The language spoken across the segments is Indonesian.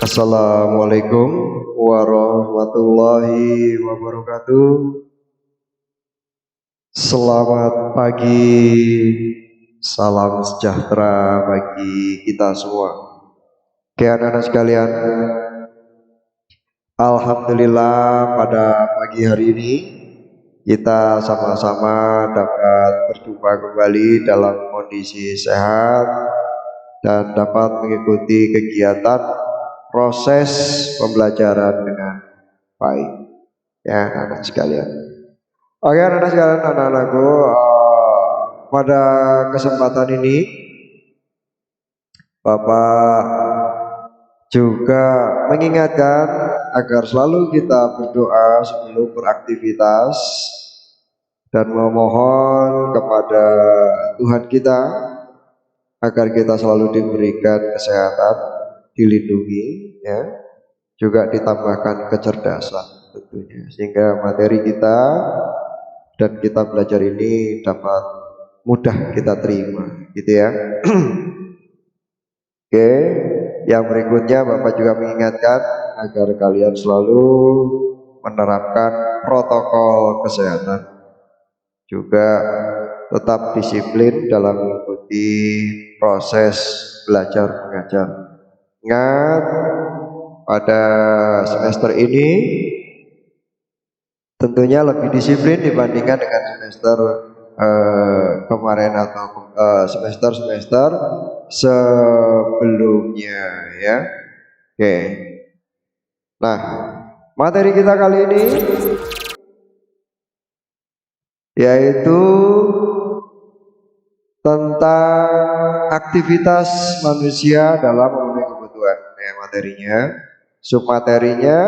Assalamualaikum warahmatullahi wabarakatuh. Selamat pagi, salam sejahtera bagi kita semua. Oke anak-anak sekalian, alhamdulillah pada pagi hari ini kita sama-sama dapat berjumpa kembali dalam kondisi sehat dan dapat mengikuti kegiatan proses pembelajaran dengan baik ya anak-anak sekalian. Oke anak-anak sekalian, anak-anakku, pada kesempatan ini Bapak juga mengingatkan agar selalu kita berdoa sebelum beraktivitas dan memohon kepada Tuhan kita agar kita selalu diberikan kesehatan, dilindungi ya, juga ditambahkan kecerdasan tentunya, sehingga materi kita dan kita belajar ini dapat mudah kita terima gitu ya. Oke, yang berikutnya Bapak juga mengingatkan agar kalian selalu menerapkan protokol kesehatan, juga tetap disiplin dalam mengikuti proses belajar mengajar. Ingat, pada semester ini tentunya lebih disiplin dibandingkan dengan semester kemarin atau semester-semester sebelumnya ya. Oke. Nah, materi kita kali ini yaitu tentang aktivitas manusia dalam memenuhi kebutuhan. Ya, materinya, submaterinya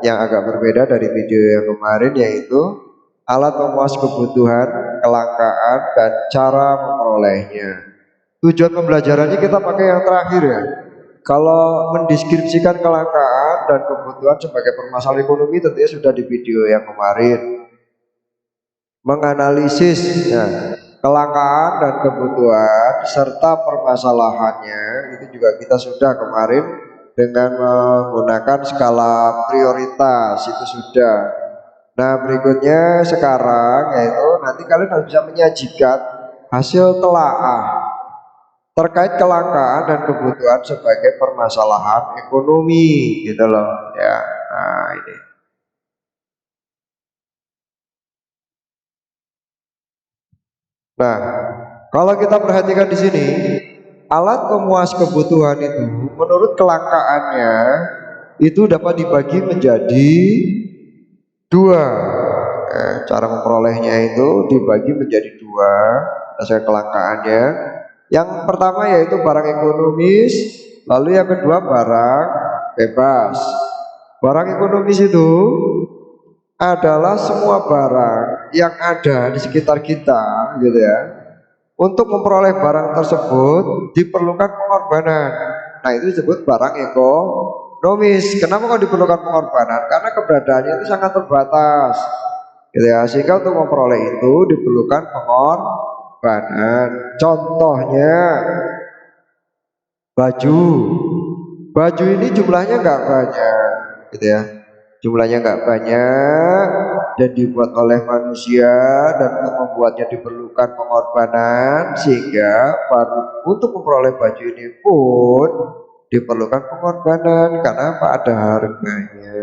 yang agak berbeda dari video yang kemarin, yaitu alat pemuas kebutuhan, kelangkaan, dan cara memperolehnya. Tujuan pembelajarannya kita pakai yang terakhir ya. Kalau mendeskripsikan kelangkaan dan kebutuhan sebagai permasalahan ekonomi tentunya sudah di video yang kemarin. Menganalisis ya, kelangkaan dan kebutuhan serta permasalahannya itu juga kita sudah kemarin dengan menggunakan skala prioritas, itu sudah. Nah berikutnya sekarang yaitu nanti kalian harus bisa menyajikan hasil telaah terkait kelangkaan dan kebutuhan sebagai permasalahan ekonomi gitu loh ya. Nah ini. Nah, kalau kita perhatikan di sini, alat pemuas kebutuhan itu menurut kelangkaannya itu dapat dibagi menjadi dua. Cara memperolehnya itu dibagi menjadi dua hasil kelangkaannya. Yang pertama yaitu barang ekonomis, lalu yang kedua barang bebas. Barang ekonomis itu adalah semua barang yang ada di sekitar kita gitu ya. Untuk memperoleh barang tersebut diperlukan pengorbanan. Nah itu disebut barang ekonomis. Kenapa kok diperlukan pengorbanan? Karena keberadaannya itu sangat terbatas gitu ya. Sehingga untuk memperoleh itu diperlukan pengorbanan. Contohnya baju. Baju ini jumlahnya nggak banyak gitu ya. Jumlahnya nggak banyak dan dibuat oleh manusia, dan untuk membuatnya diperlukan pengorbanan, sehingga untuk memperoleh baju ini pun diperlukan pengorbanan karena apa? Ada harganya.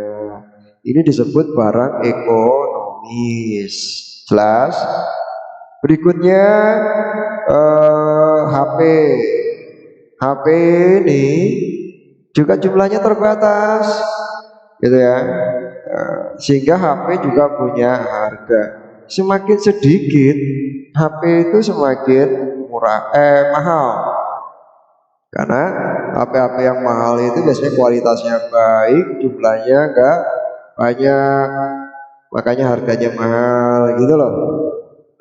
Ini disebut barang ekonomis. Jelas? Berikutnya HP. HP ini juga jumlahnya terbatas gitu ya, sehingga HP juga punya harga. Semakin sedikit HP itu semakin mahal, karena HP-HP yang mahal itu biasanya kualitasnya baik, jumlahnya enggak banyak, makanya harganya mahal gitu loh.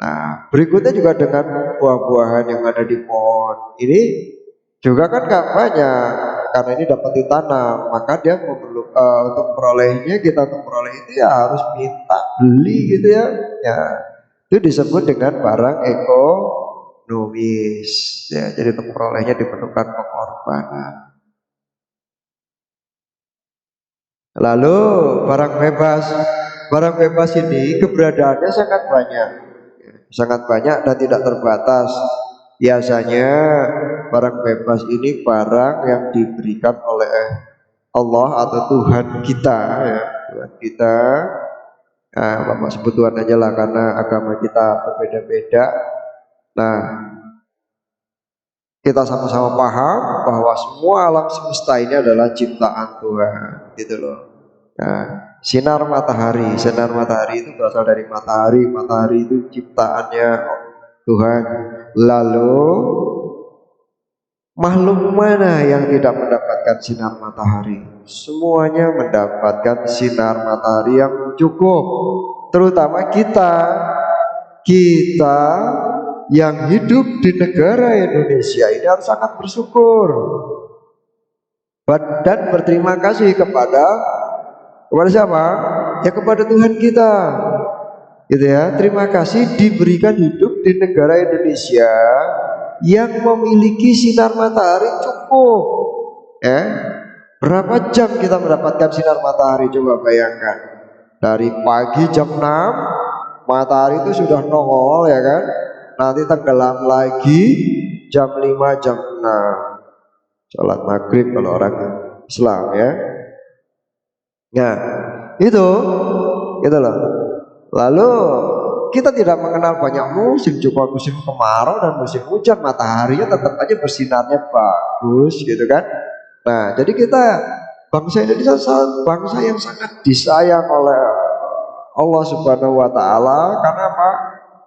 Nah berikutnya juga dengan buah-buahan yang ada di pohon ini juga kan nggak banyak, karena ini dapat ditanam, maka dia untuk memperolehnya, kita untuk memperoleh itu ya harus minta beli gitu ya. Ya itu disebut dengan barang ekonomis ya. Jadi untuk memperolehnya diperlukan pengorbanan. Lalu barang bebas. Barang bebas ini keberadaannya sangat banyak dan tidak terbatas. Biasanya barang bebas ini barang yang diberikan oleh Allah atau Tuhan kita, ya. Tuhan kita, nah, Bapak sebut Tuhan aja lah karena agama kita berbeda-beda. Nah, kita sama-sama paham bahwa semua alam semesta ini adalah ciptaan Tuhan, gitu loh. Nah, sinar matahari itu berasal dari matahari. Matahari itu ciptaannya Tuhan. Lalu makhluk mana yang tidak mendapatkan sinar matahari? Semuanya mendapatkan sinar matahari yang cukup. Terutama kita yang hidup di negara Indonesia ini harus sangat bersyukur dan berterima kasih kepada siapa? Ya kepada Tuhan kita, gitu ya. Terima kasih diberikan hidup di negara Indonesia yang memiliki sinar matahari cukup. Ya, berapa jam kita mendapatkan sinar matahari? Coba bayangkan. Dari pagi jam 6 matahari itu sudah nongol, ya kan? Nanti tenggelam lagi jam 5 jam 6 sholat maghrib kalau orang Islam, ya. Nah, itu loh. Lalu kita tidak mengenal banyak musim, cuma musim kemarau dan musim hujan, mataharinya tetap aja bersinarnya bagus, gitu kan. Nah, jadi kita bangsa Indonesia bangsa yang sangat disayang oleh Allah Subhanahu wa taala. Karena apa?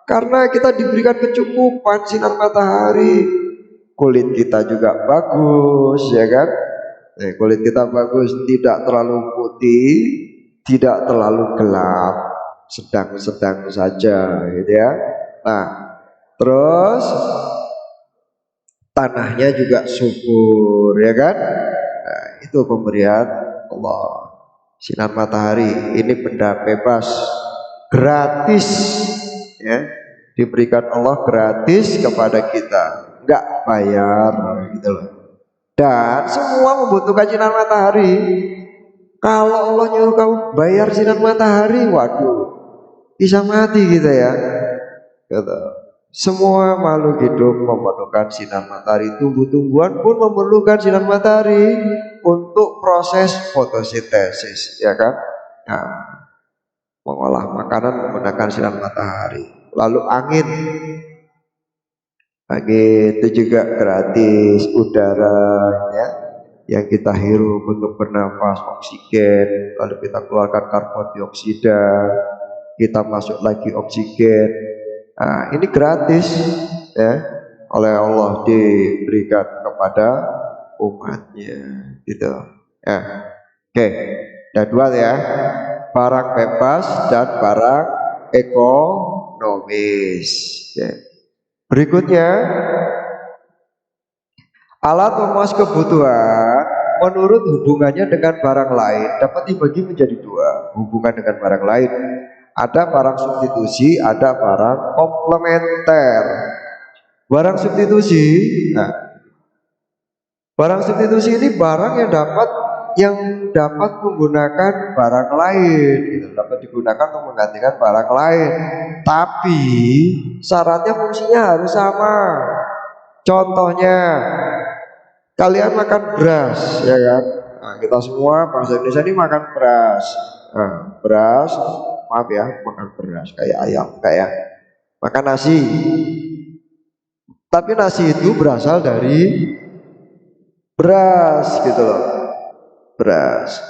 Karena kita diberikan kecukupan sinar matahari. Kulit kita juga bagus, ya kan? Kulit kita bagus, tidak terlalu putih, tidak terlalu gelap, sedang-sedang saja, gitu ya. Nah, terus tanahnya juga subur, ya kan? Nah, itu pemberian Allah. Sinar matahari ini benda bebas, gratis, ya, diberikan Allah gratis kepada kita, nggak bayar, gitu loh. Dan semua membutuhkan sinar matahari. Kalau Allah nyuruh kamu bayar sinar matahari, waduh, bisa mati kita, ya. Gitu. Semua makhluk hidup memerlukan sinar matahari. Tumbuh-tumbuhan pun memerlukan sinar matahari untuk proses fotosintesis, ya kan? Nah, mengolah makanan menggunakan sinar matahari. Lalu angin itu juga gratis, udara, ya, yang kita hirup untuk bernafas, oksigen, lalu kita keluarkan karbon dioksida, kita masuk lagi oksigen. Nah, ini gratis, ya, oleh Allah diberikan kepada umatnya, gitu. Ya, oke. Ada dua, ya, barang bebas dan barang ekonomis. Ya. Berikutnya, alat memuas kebutuhan menurut hubungannya dengan barang lain dapat dibagi menjadi dua. Hubungan dengan barang lain, ada barang substitusi, ada barang komplementer. Barang substitusi, nah, barang substitusi ini barang yang dapat menggunakan barang lain, gitu, dapat digunakan untuk menggantikan barang lain, tapi syaratnya fungsinya harus sama. Contohnya, kalian makan beras, ya kan? Nah, kita semua bangsa Indonesia ini makan beras. Nah, beras, maaf ya, makan beras kayak ayam, kayak makan nasi. Tapi nasi itu berasal dari beras, gitu loh. Beras.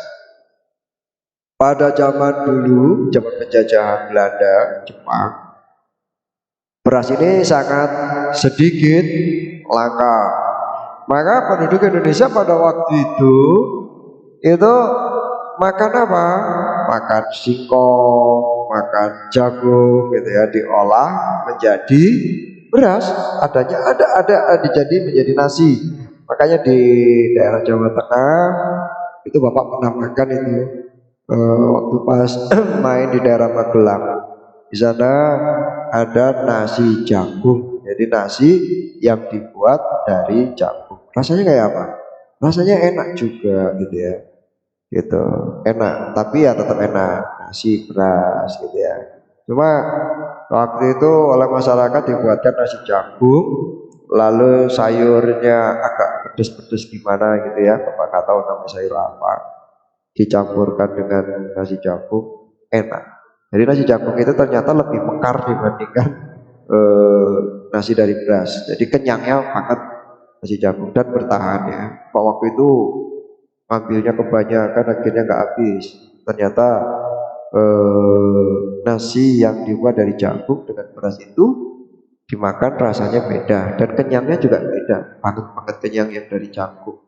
Pada zaman dulu, zaman penjajahan Belanda, Jepang, beras ini sangat sedikit langka. Maka penduduk Indonesia pada waktu itu makan apa? Makan singkong, makan jagung, gitu ya, diolah menjadi beras. Ada jadi menjadi nasi. Makanya di daerah Jawa Tengah itu Bapak pernah makan itu waktu pas main di daerah Magelang. Di sana ada nasi jagung. Jadi nasi yang dibuat dari jagung. Rasanya kayak apa? Rasanya enak juga, gitu ya. gitu. Enak, tapi ya tetap enak, nasi beras gitu ya. Cuma waktu itu oleh masyarakat dibuatkan nasi jagung, lalu sayurnya agak pedes-pedes gimana gitu ya, bapak nggak tahu nama sayur apa, dicampurkan dengan nasi jagung, enak. Jadi nasi jagung itu ternyata lebih mekar dibandingkan nasi dari beras. Jadi kenyangnya banget nasi jagung dan bertahan ya. Pak waktu itu ambilnya kebanyakan akhirnya nggak habis. Ternyata nasi yang dibuat dari jagung dengan beras itu dimakan rasanya beda dan kenyangnya juga beda, banget kenyang yang dari jagung.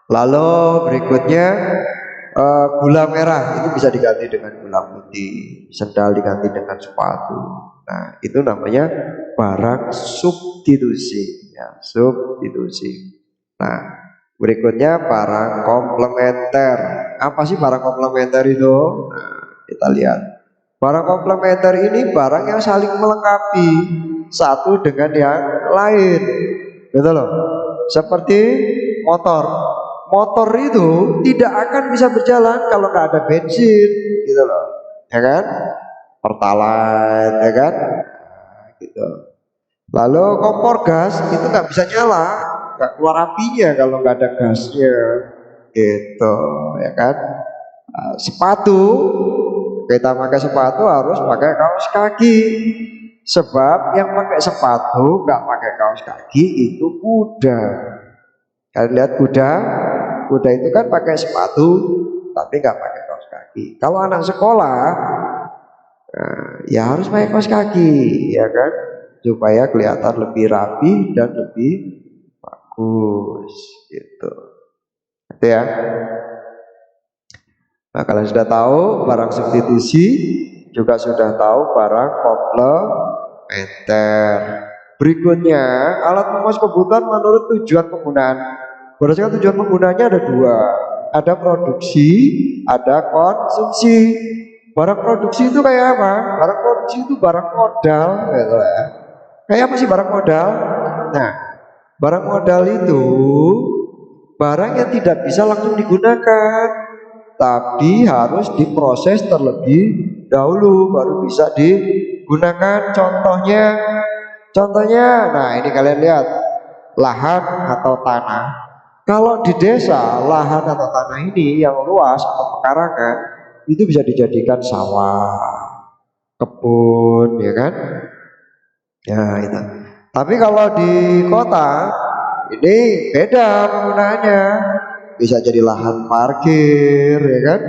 Lalu berikutnya gula merah itu bisa diganti dengan gula putih, sendal diganti dengan sepatu. Nah itu namanya barang substitusi ya, substitusi. Nah berikutnya barang komplementer. Apa sih barang komplementer itu? Nah kita lihat, barang komplementer ini barang yang saling melengkapi satu dengan yang lain, gitu loh. Seperti motor. Motor itu tidak akan bisa berjalan kalau nggak ada bensin, gitu loh, ya kan? Pertalite, ya kan? Gitu. Lalu kompor gas itu nggak bisa nyala, nggak keluar apinya kalau nggak ada gasnya, gitu, ya kan? Nah, sepatu, kita pakai sepatu harus pakai kaos kaki, sebab yang pakai sepatu nggak pakai kaos kaki itu kuda. Kalian lihat kuda, kuda itu kan pakai sepatu tapi nggak pakai kaos kaki. Kalau anak sekolah, ya harus pakai kaos kaki, ya kan, supaya kelihatan lebih rapi dan lebih bagus, gitu. Itu ya. Nah kalian sudah tahu barang substitusi, juga sudah tahu barang komplementer. Berikutnya alat pemuas kebutuhan menurut tujuan penggunaan. Berdasarkan tujuan penggunaannya ada dua, ada produksi, ada konsumsi. Barang produksi itu kayak apa? Barang produksi itu barang modal, gitu ya. Kayak apa sih barang modal? Nah, barang modal itu barang yang tidak bisa langsung digunakan, tapi harus diproses terlebih dahulu baru bisa digunakan. Contohnya, nah ini kalian lihat, lahan atau tanah. Kalau di desa, lahan atau tanah ini yang luas atau pekarangan itu bisa dijadikan sawah, kebun, ya kan? Ya itu. Tapi kalau di kota ini beda penggunaannya. Bisa jadi lahan parkir, ya kan?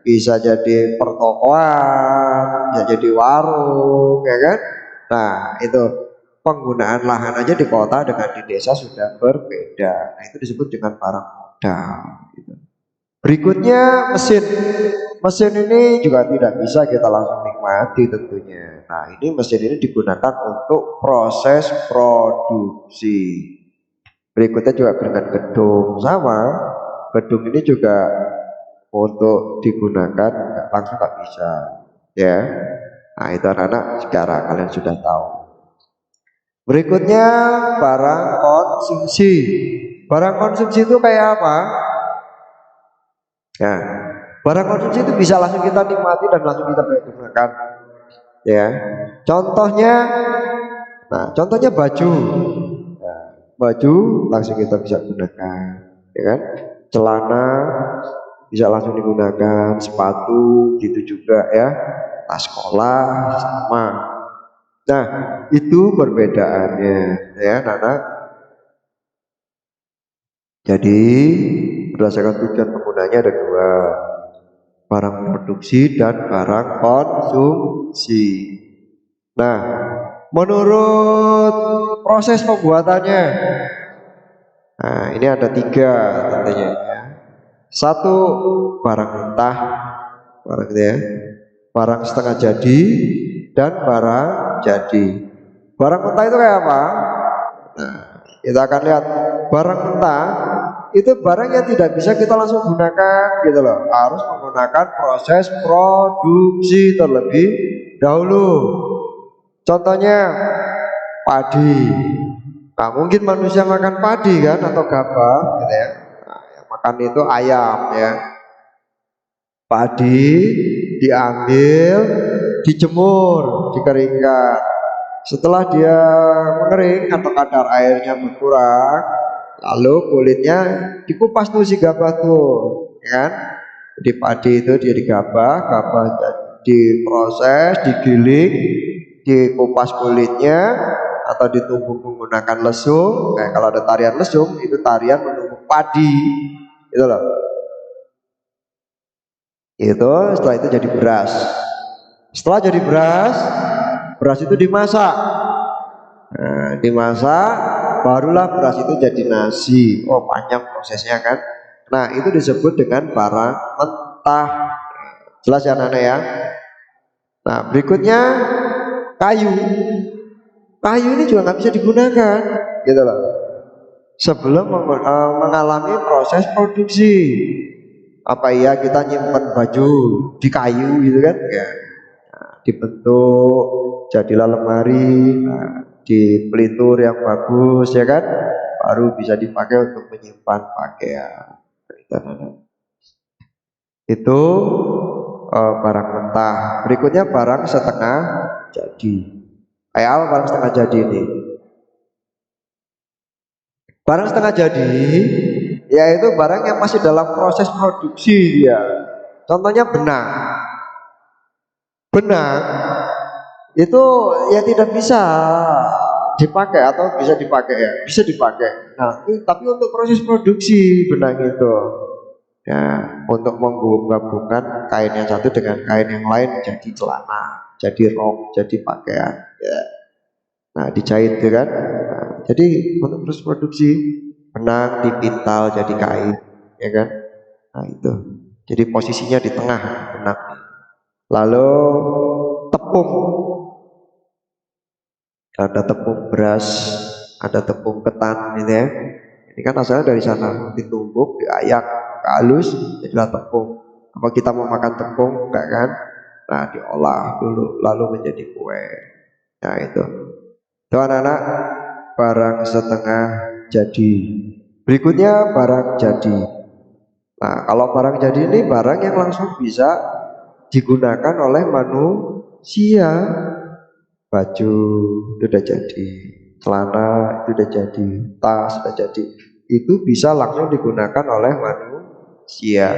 Bisa jadi pertokoan, bisa jadi warung, ya kan? Nah itu penggunaan lahan aja di kota dengan di desa sudah berbeda. Nah itu disebut dengan barang modal, gitu. Berikutnya mesin. Mesin ini juga tidak bisa kita langsung nikmati tentunya. Nah ini mesin ini digunakan untuk proses produksi. Berikutnya juga dengan gedung, sama. Gedung ini juga untuk digunakan langsung nggak bisa, ya. Nah itu anak-anak sekarang kalian sudah tahu. Berikutnya barang konsumsi. Barang konsumsi itu kayak apa? Ya, barang konsumsi itu bisa langsung kita nikmati dan langsung kita gunakan, ya. Contohnya, nah contohnya baju. Nah, baju langsung kita bisa gunakan, ya kan? Celana bisa langsung digunakan, sepatu gitu juga ya, tas sekolah sama. Nah itu perbedaannya ya anak-anak. Jadi berdasarkan tujuan penggunanya ada dua, barang produksi dan barang konsumsi. Nah menurut proses pembuatannya, nah ini ada tiga tentunya ya. Satu, barang mentah, barang gitu ya, barang setengah jadi dan barang jadi. Barang mentah itu kayak apa? Nah, kita akan lihat barang mentah itu barang yang tidak bisa kita langsung gunakan, gitu loh. Harus menggunakan proses produksi terlebih dahulu. Contohnya padi. Nah, mungkin manusia makan padi kan atau gabah, gitu ya. Nah, yang makan makan itu ayam ya. Padi diambil, dijemur, dikeringkan. Setelah dia mengering atau kadar airnya berkurang, lalu kulitnya dikupas tuh si gabah tuh, ya kan? Di padi itu dia digabah, gabah diproses, digiling, dikupas kulitnya atau ditumbuk menggunakan lesung. Kayak kalau ada tarian lesung, itu tarian menumbuk padi, itu loh. Itu setelah itu jadi beras. Setelah jadi beras, beras itu dimasak. Nah, dimasak, barulah beras itu jadi nasi. Oh, panjang prosesnya kan. Nah, itu disebut dengan barang mentah. Jelas ya Nana ya. Nah, berikutnya kayu. Kayu ini juga nggak bisa digunakan, gitu loh. Sebelum mengalami proses produksi. Apa iya kita nyimpan baju di kayu gitu kan? Ya. Nah, dibentuk jadilah lemari. Nah, dipelitur yang bagus ya kan, baru bisa dipakai untuk menyimpan pakaian. Itu barang mentah. Berikutnya barang setengah jadi. Kayak apa barang setengah jadi ini? Barang setengah jadi yaitu barang yang masih dalam proses produksi dia. Contohnya benang. Benang itu ya tidak bisa dipakai atau bisa dipakai ya, bisa dipakai. Nah, tapi untuk proses produksi benang itu ya, untuk menggabungkan kain yang satu dengan kain yang lain jadi celana, jadi rok, jadi pakaian ya. Nah, dijahit ya kan. Nah, jadi untuk proses produksi benang dipintal jadi kain ya kan. Nah, itu jadi posisinya di tengah benang. Lalu tepung, ada tepung beras, ada tepung ketan gitu ya. Ini kan asalnya dari sana, ditumbuk, diayak, halus, jadilah tepung. Apa kita mau makan tepung enggak kan? Nah, diolah dulu lalu menjadi kue. Nah, itu anak-anak barang setengah jadi. Berikutnya barang jadi. Nah, kalau barang jadi ini barang yang langsung bisa digunakan oleh manusia. Baju itu udah jadi, celana itu udah jadi, tas udah jadi. Itu bisa langsung digunakan oleh manusia.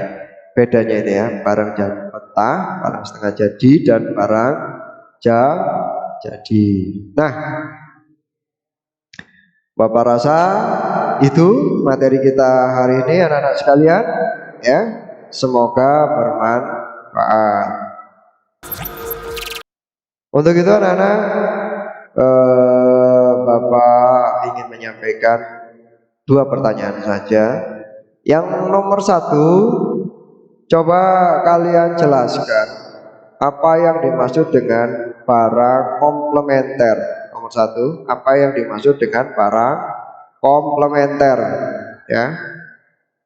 Bedanya ini ya, barang mentah, barang setengah jadi, dan barang jadi. Nah, Bapak rasa itu materi kita hari ini anak-anak sekalian ya. Semoga bermanfaat. Untuk itu anak-anak, Bapak ingin menyampaikan 2 pertanyaan saja. Yang nomor 1, coba kalian jelaskan apa yang dimaksud dengan barang komplementer. Nomor 1, apa yang dimaksud dengan barang komplementer ya?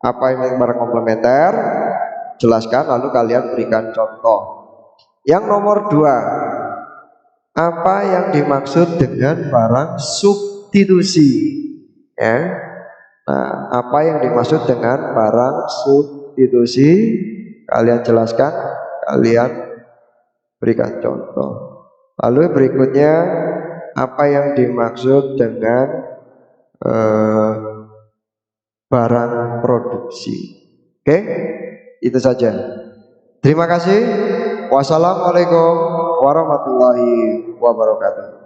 Apa yang barang komplementer? Jelaskan lalu kalian berikan contoh. Yang nomor 2, apa yang dimaksud dengan barang substitusi ya? Nah, apa yang dimaksud dengan barang substitusi? Kalian jelaskan, kalian berikan contoh. Lalu berikutnya, apa yang dimaksud dengan barang produksi? Oke, itu saja. Terima kasih. Wassalamualaikum warahmatullahi wabarakatuh.